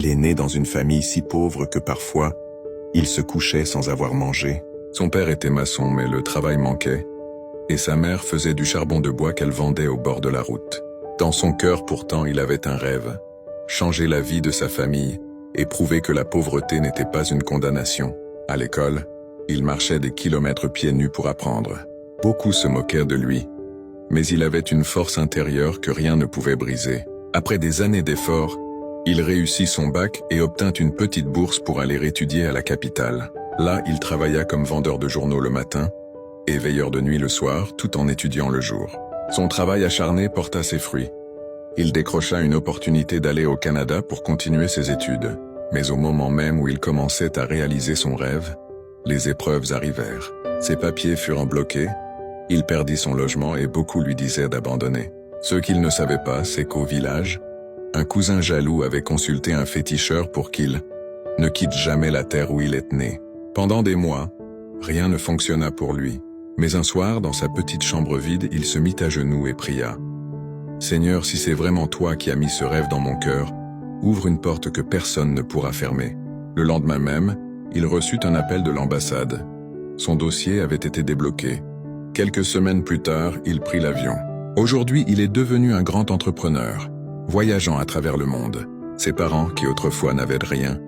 Il est né dans une famille si pauvre que parfois, il se couchait sans avoir mangé. Son père était maçon, mais le travail manquait, et sa mère faisait du charbon de bois qu'elle vendait au bord de la route. Dans son cœur, pourtant, il avait un rêve, changer la vie de sa famille et prouver que la pauvreté n'était pas une condamnation. À l'école, il marchait des kilomètres pieds nus pour apprendre. Beaucoup se moquèrent de lui, mais il avait une force intérieure que rien ne pouvait briser. Après des années d'efforts, il réussit son bac et obtint une petite bourse pour aller étudier à la capitale. Là, il travailla comme vendeur de journaux le matin et veilleur de nuit le soir, tout en étudiant le jour. Son travail acharné porta ses fruits. Il décrocha une opportunité d'aller au Canada pour continuer ses études. Mais au moment même où il commençait à réaliser son rêve, les épreuves arrivèrent. Ses papiers furent bloqués, il perdit son logement et beaucoup lui disaient d'abandonner. Ce qu'il ne savait pas, c'est qu'au village, un cousin jaloux avait consulté un féticheur pour qu'il ne quitte jamais la terre où il est né. Pendant des mois, rien ne fonctionna pour lui. Mais un soir, dans sa petite chambre vide, il se mit à genoux et pria. « Seigneur, si c'est vraiment toi qui as mis ce rêve dans mon cœur, ouvre une porte que personne ne pourra fermer. » Le lendemain même, il reçut un appel de l'ambassade. Son dossier avait été débloqué. Quelques semaines plus tard, il prit l'avion. Aujourd'hui, il est devenu un grand entrepreneur, voyageant à travers le monde. Ses parents, qui autrefois n'avaient rien,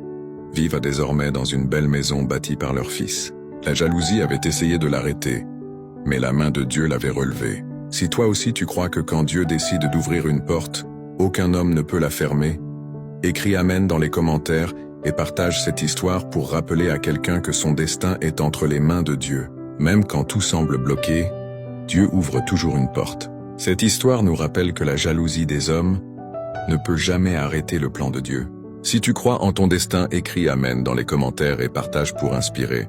vivent désormais dans une belle maison bâtie par leur fils. La jalousie avait essayé de l'arrêter, mais la main de Dieu l'avait relevé. Si toi aussi tu crois que quand Dieu décide d'ouvrir une porte, aucun homme ne peut la fermer, écris Amen dans les commentaires et partage cette histoire pour rappeler à quelqu'un que son destin est entre les mains de Dieu. Même quand tout semble bloqué, Dieu ouvre toujours une porte. Cette histoire nous rappelle que la jalousie des hommes ne peut jamais arrêter le plan de Dieu. Si tu crois en ton destin, écris Amen dans les commentaires et partage pour inspirer.